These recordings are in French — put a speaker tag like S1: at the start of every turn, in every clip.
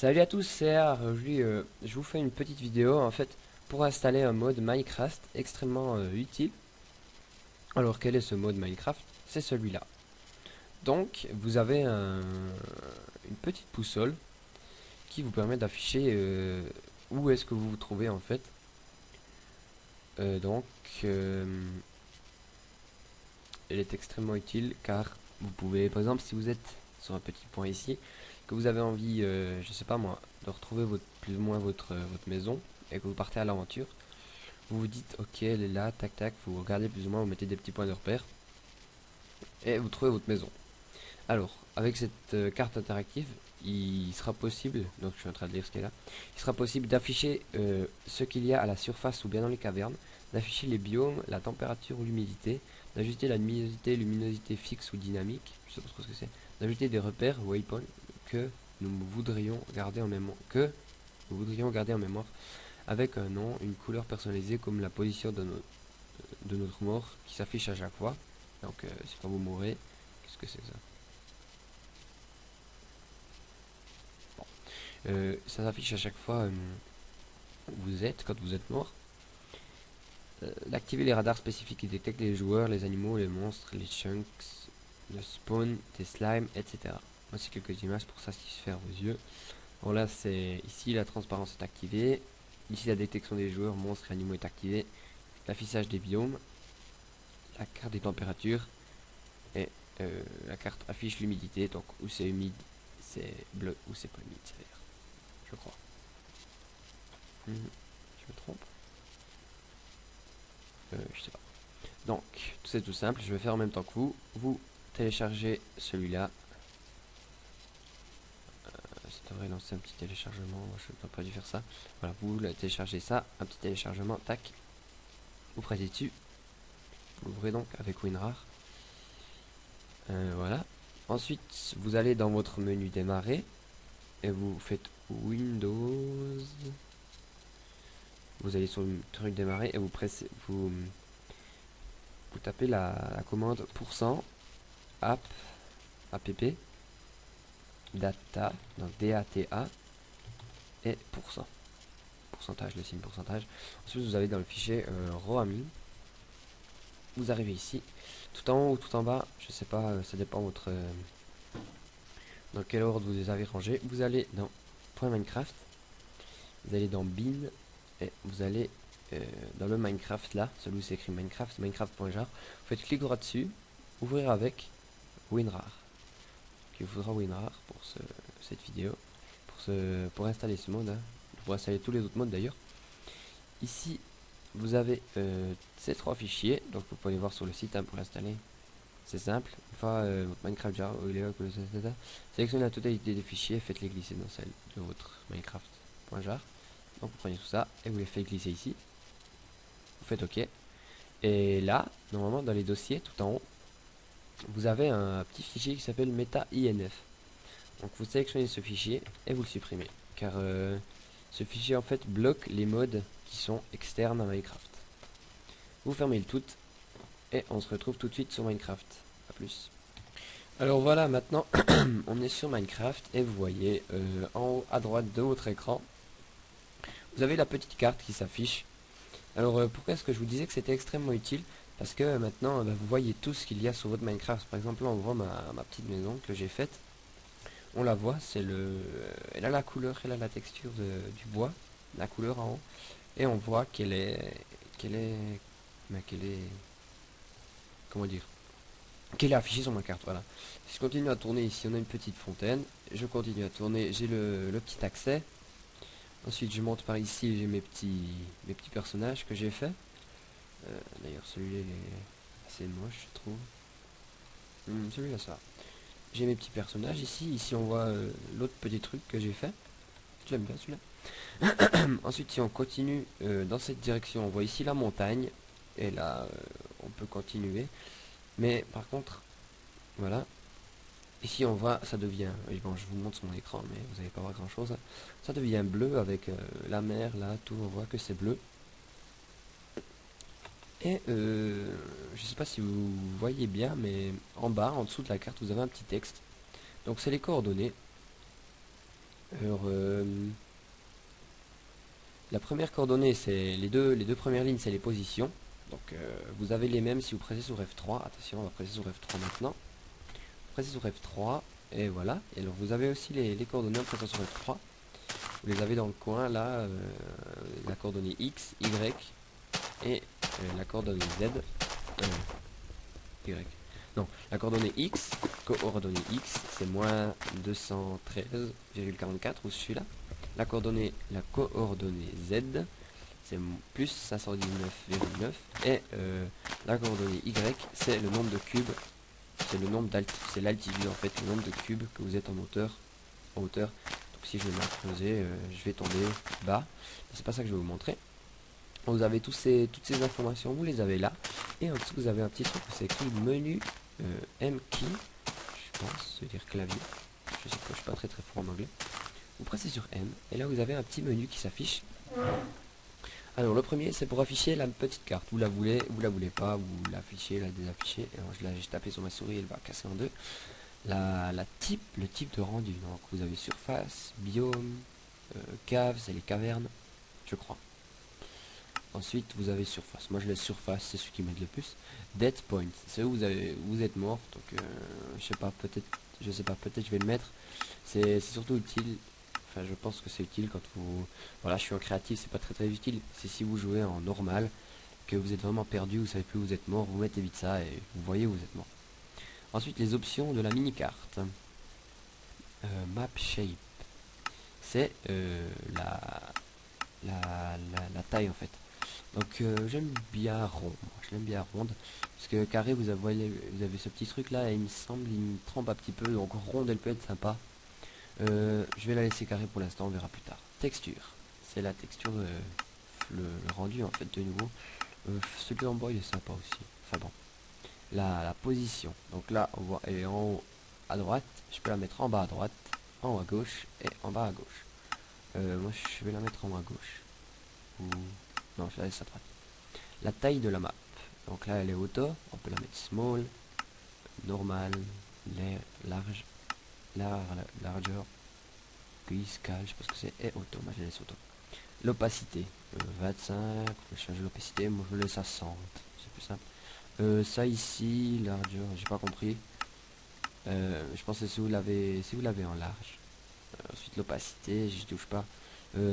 S1: Salut à tous, c'est R. Aujourd'hui, je vous fais une petite vidéo en fait pour installer un mode Minecraft extrêmement utile. Alors, quel est ce mode Minecraft? C'est celui-là. Donc, vous avez une petite boussole qui vous permet d'afficher où est-ce que vous vous trouvez en fait. Donc, euh, elle est extrêmement utile car vous pouvez, par exemple, si vous êtes sur un petit point ici, que vous avez envie, je sais pas moi, de retrouver plus ou moins votre maison et que vous partez à l'aventure. Vous vous dites ok, elle est là, tac tac, vous regardez plus ou moins, vous mettez des petits points de repère et vous trouvez votre maison. Alors, avec cette carte interactive, il sera possible, donc je suis en train de lire ce qu'il y a là, il sera possible d'afficher ce qu'il y a à la surface ou bien dans les cavernes, d'afficher les biomes, la température ou l'humidité, d'ajouter la luminosité fixe ou dynamique, je sais pas trop ce que c'est, d'ajouter des repères, waypoints, que nous voudrions garder en mémoire, avec un nom, une couleur personnalisée comme la position de notre mort qui s'affiche à chaque fois. Donc si quand vous mourrez, qu'est-ce que c'est que ça? Ça s'affiche à chaque fois où vous êtes quand vous êtes mort. D'activer les radars spécifiques qui détectent les joueurs, les animaux, les monstres, les chunks, le spawn, des slimes, etc. Voici quelques images pour satisfaire vos yeux. Bon là c'est ici la transparence est activée. Ici la détection des joueurs, monstres et animaux est activée. L'affichage des biomes, la carte des températures et la carte affiche l'humidité. Donc où c'est humide, c'est bleu, où c'est pas humide, c'est vert. Je crois. Je me trompe? Je sais pas. Donc, c'est tout simple. Je vais faire en même temps que vous. Vous téléchargez celui-là. Ça devrait lancer un petit téléchargement. Je n'aurais pas dû faire ça. Voilà, vous téléchargez ça. Un petit téléchargement. Tac. Vous pressez dessus. Vous l'ouvrez donc avec WinRAR. Voilà. Ensuite, vous allez dans votre menu démarrer. Et vous faites Windows. Vous allez sur le truc démarrer et vous pressez. Vous tapez la commande %app app data, donc DATA et pourcentage, le signe pourcentage. Ensuite vous allez dans le fichier ROAMI, vous arrivez ici, tout en haut ou tout en bas, je sais pas, ça dépend dans quel ordre vous les avez rangés. Vous allez dans .minecraft, vous allez dans bin et vous allez dans le Minecraft là, celui où c'est écrit Minecraft, Minecraft.jar, vous faites clic droit dessus, ouvrir avec WinRAR. Il vous faudra WinRAR pour cette vidéo, pour installer ce mode, hein, pour installer tous les autres modes d'ailleurs. Ici, vous avez ces trois fichiers, donc vous pouvez voir sur le site hein, pour l'installer. C'est simple, une fois votre Minecraft jar, sélectionnez la totalité des fichiers, faites-les glisser dans celle de votre Minecraft.jar. Donc vous prenez tout ça et vous les faites glisser ici. Vous faites OK. Et là, normalement dans les dossiers, tout en haut, vous avez un petit fichier qui s'appelle meta-inf. Donc vous sélectionnez ce fichier et vous le supprimez. Car ce fichier en fait bloque les modes qui sont externes à Minecraft. Vous fermez le tout et on se retrouve tout de suite sur Minecraft. A plus. Alors voilà, maintenant on est sur Minecraft et vous voyez en haut à droite de votre écran, vous avez la petite carte qui s'affiche. Alors pourquoi est-ce que je vous disais que c'était extrêmement utile? Parce que maintenant vous voyez tout ce qu'il y a sur votre Minecraft. Par exemple là on voit ma petite maison que j'ai faite. On la voit, elle a la couleur, elle a la texture du bois, la couleur en haut, et on voit qu'elle est, comment dire, qu'elle est affichée sur ma carte, voilà. Si je continue à tourner ici, on a une petite fontaine, je continue à tourner, j'ai le petit accès, ensuite je monte par ici, j'ai mes petits personnages que j'ai fait, d'ailleurs celui-là il est assez moche je trouve, celui-là ça. J'ai mes petits personnages ici on voit l'autre petit truc que j'ai fait, je l'aime bien celui-là. Ensuite, si on continue dans cette direction, on voit ici la montagne. Et là, on peut continuer. Mais par contre, voilà. Ici, on voit, ça devient... Oui, bon, je vous montre sur mon écran, mais vous n'allez pas voir grand-chose. Ça devient bleu avec la mer, là, tout. On voit que c'est bleu. Et je sais pas si vous voyez bien, mais en bas, en dessous de la carte, vous avez un petit texte. Donc, c'est les coordonnées. Alors, la première coordonnée, c'est les deux premières lignes, c'est les positions. Donc, vous avez les mêmes si vous pressez sur F3. Attention, on va presser sur F3 maintenant. Pressez sur F3, et voilà. Et alors, vous avez aussi les coordonnées en pressant sur F3. Vous les avez dans le coin, là, la coordonnée X, Y, et la coordonnée Z. Y. Non, la coordonnée X, coordonnée X, c'est moins 213,44, ou celui-là. La coordonnée Z, c'est plus 519,9. Et la coordonnée Y, c'est le nombre de cubes, c'est le nombre c'est l'altitude en fait, le nombre de cubes que vous êtes en hauteur. Donc si je me mets à creuser, je vais tomber bas. C'est pas ça que je vais vous montrer. Vous avez toutes ces informations, vous les avez là. Et en dessous, vous avez un petit truc où c'est écrit menu M key, je pense, ça veut dire clavier. Je sais pas, je suis pas très fort en anglais. Vous pressez sur M, et là vous avez un petit menu qui s'affiche. Alors le premier, c'est pour afficher la petite carte. Vous la voulez pas, vous l'affichez, la désaffichez. Et alors, j'ai tapé sur ma souris, elle va casser en deux. Le type de rendu. Donc vous avez surface, biome, cave, c'est les cavernes, je crois. Ensuite, vous avez surface. Moi, je laisse surface, c'est ce qui m'aide le plus. Dead point, c'est où vous êtes mort. Donc, je sais pas, peut-être je vais le mettre. C'est surtout utile. Enfin, je pense que c'est utile quand vous. Voilà, je suis en créatif, c'est pas très utile. C'est si vous jouez en normal, que vous êtes vraiment perdu, vous savez plus où vous êtes mort, vous mettez vite ça et vous voyez où vous êtes mort. Ensuite, les options de la mini-carte. Map shape, c'est la taille en fait. Donc j'aime bien rond, je l'aime bien ronde, parce que carré vous avez ce petit truc là et il me semble il me trempe un petit peu, donc ronde elle peut être sympa. Je vais la laisser carré pour l'instant, on verra plus tard. Texture, c'est la texture, le rendu en fait de nouveau. Celui en bas il est sympa aussi, enfin bon. La position, donc là on voit elle est en haut à droite, je peux la mettre en bas à droite, en haut à gauche et en bas à gauche. Moi je vais la mettre en haut à gauche. Ou... non, je la laisse à droite. La taille de la map. Donc là, elle est auto. On peut la mettre small, normal, large, larger, scale, je pense que c'est et auto. Moi, je laisse auto. L'opacité. 25. On peut changer l'opacité. Moi, je le laisse à 100. C'est plus simple. Ça ici, larger, j'ai pas compris. Je pense que si vous l'avez en large. Ensuite, l'opacité, j'y touche pas.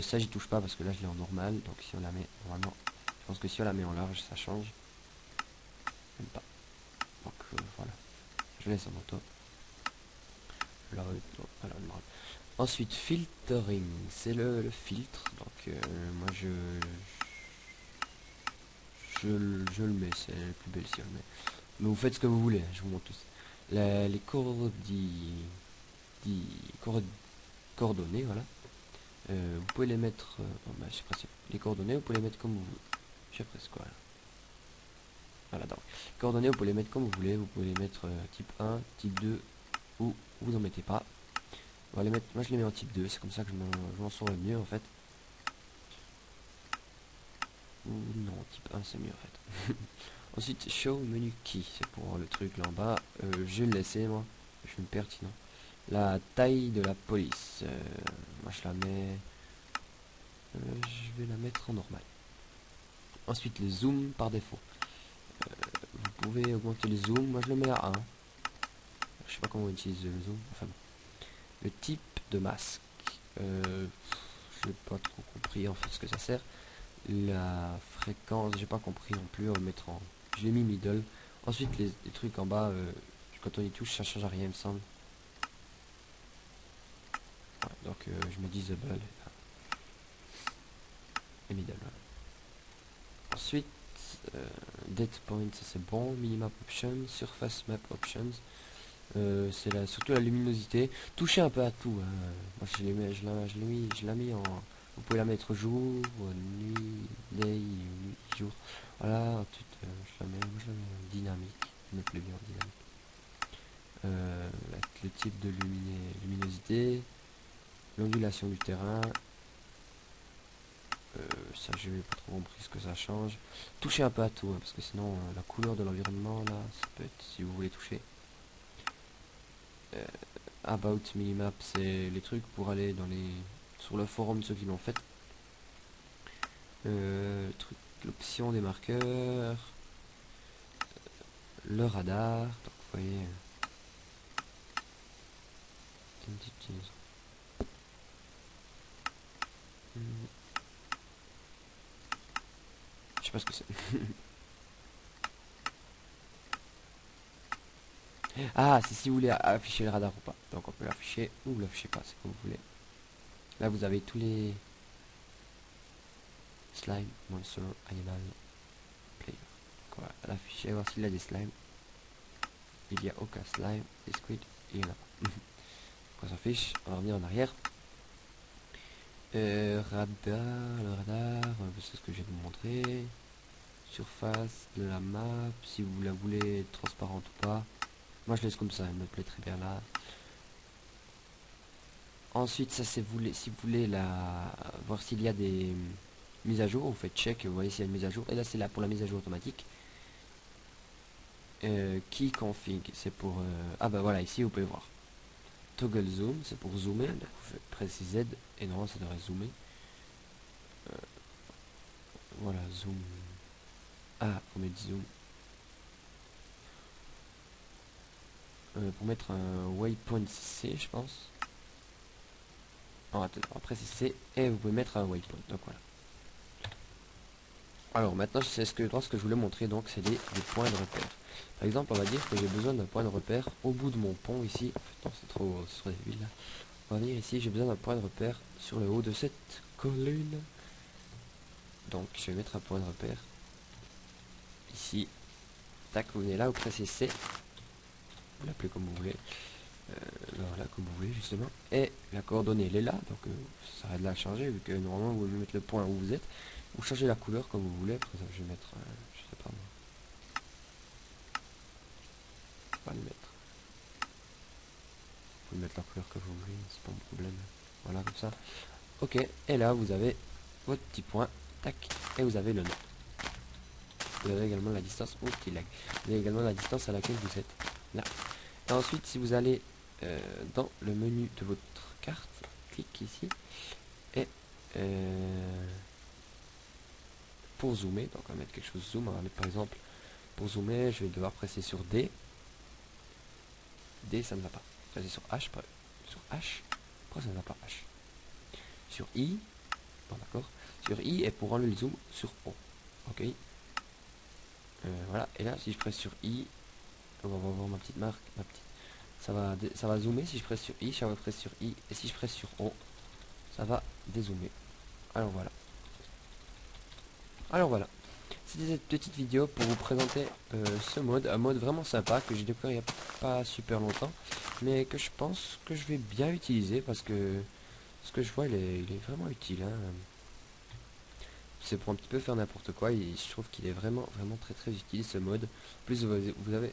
S1: Ça, j'y touche pas parce que là, je l'ai en normal. Donc, si on la met normalement. Je pense que si on la met en large, ça change. Même pas. Donc voilà. Je laisse en auto. Voilà, ensuite, filtering. C'est le filtre. Donc moi je le mets. C'est le plus belle si on le met. Mais vous faites ce que vous voulez. Je vous montre tous. Les coordonnées, voilà. Vous pouvez les mettre. Bah, je sais pas si les coordonnées, vous pouvez les mettre comme vous voulez. Je sais presque quoi. Là. Voilà, donc coordonnées, vous pouvez les mettre comme vous voulez. Vous pouvez les mettre type 1, type 2, ou vous en mettez pas. On va les mettre, moi je les mets en type 2, c'est comme ça que je m'en sors le mieux en fait. Ou non, type 1 c'est mieux en fait. Ensuite, show menu key, c'est pour le truc là en bas. Je vais le laisser moi, je vais me perdre sinon. La taille de la police, moi je la mets. Je vais la mettre en normal. Ensuite, le zoom par défaut. Vous pouvez augmenter le zoom, moi je le mets à 1. Je sais pas comment on utilise le zoom, enfin bon. Le type de masque, j'ai pas trop compris en fait ce que ça sert. La fréquence, j'ai pas compris non plus, on va mettre en... je l'ai mis middle. Ensuite les trucs en bas, quand on y touche ça change à rien il me semble. Voilà, donc je me dis disable et middle. Voilà. Ensuite, dead point, ça c'est bon. Minimap options, surface map options. C'est surtout la luminosité. Touchez un peu à tout. Hein. Moi je l'ai mis en. Vous pouvez la mettre jour, nuit, day, jour. Voilà, ensuite je la mets en dynamique. Je me plais bien en dynamique. Le type de luminosité, l'ondulation du terrain. Ça j'ai pas trop compris ce que ça change. Touchez un peu à tout, hein, parce que sinon la couleur de l'environnement là, ça peut être si vous voulez toucher. About Minimap, c'est les trucs pour aller dans les sur le forum de ceux qui l'ont fait. L'option des marqueurs, le radar, donc vous voyez une petite chose. Je sais pas ce que c'est. Ah, c'est si vous voulez afficher le radar ou pas. Donc on peut l'afficher ou l'afficher pas, c'est comme vous voulez. Là vous avez tous les slime, monster, animal, player. Donc on va l'afficher, voir s'il a des slimes. Il y a aucun slime, des squid, il y en a pas. On s'affiche, on va revenir en arrière. Radar, le radar, c'est ce que je viens de vous montrer. Surface de la map, si vous la voulez transparente ou pas. Moi je laisse comme ça, elle me plaît très bien là. Ensuite, ça c'est si vous voulez voir s'il y a des mises à jour, vous faites check, vous voyez s'il y a une mise à jour. Et là c'est là pour la mise à jour automatique. Key config, c'est pour... ah bah voilà, ici vous pouvez voir. Toggle zoom, c'est pour zoomer. Donc vous faites pressez Z et normalement ça devrait zoomer. Voilà, zoom. Ah, pour mettre zoom. Pour mettre un waypoint C, je pense. Non, attends, après c'est C et vous pouvez mettre un waypoint. Donc voilà. Alors maintenant c'est ce que je voulais montrer, donc c'est des points de repère. Par exemple, on va dire que j'ai besoin d'un point de repère au bout de mon pont ici. En fait, non, c'est trop débile là. On va venir ici, j'ai besoin d'un point de repère sur le haut de cette colline. Donc je vais mettre un point de repère ici. Tac, vous venez là, vous pressez C. Vous l'appelez comme vous voulez. Voilà, comme vous voulez justement. Et la coordonnée elle est là, donc ça arrête de la changer vu que normalement vous devez mettre le point où vous êtes. Vous changez la couleur comme vous voulez. Par exemple, je vais mettre, je sais pas moi. Pas le mettre. Vous pouvez mettre la couleur que vous voulez, c'est pas mon problème. Voilà, comme ça. Ok, et là vous avez votre petit point, tac, et vous avez le nom. Vous avez également la distance, oh petit lag. Vous avez également la distance à laquelle vous êtes. Là. Et ensuite, si vous allez dans le menu de votre carte, clique ici, et pour zoomer, donc on va mettre quelque chose zoom, on va mettre par exemple, pour zoomer, je vais devoir presser sur D. D, ça ne va pas. Presser sur H, sur H, pourquoi ça ne va pas H? Sur I, bon d'accord, sur I, et pour enlever le zoom, sur O. Ok. Voilà, et là, si je presse sur I, on va voir ma petite marque, ça va zoomer. Si je presse sur I, ça va presser sur I, et si je presse sur O, ça va dézoomer. Alors voilà. C'était cette petite vidéo pour vous présenter ce mode, un mode vraiment sympa que j'ai découvert il n'y a pas super longtemps, mais que je pense que je vais bien utiliser parce que ce que je vois il est vraiment utile. Hein. C'est pour un petit peu faire n'importe quoi et je trouve qu'il est vraiment très utile ce mode. En plus vous avez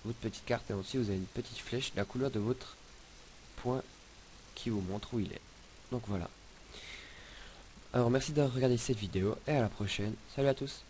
S1: votre petite carte et ensuite vous avez une petite flèche, la couleur de votre point qui vous montre où il est. Donc voilà. Alors merci d'avoir regardé cette vidéo et à la prochaine. Salut à tous.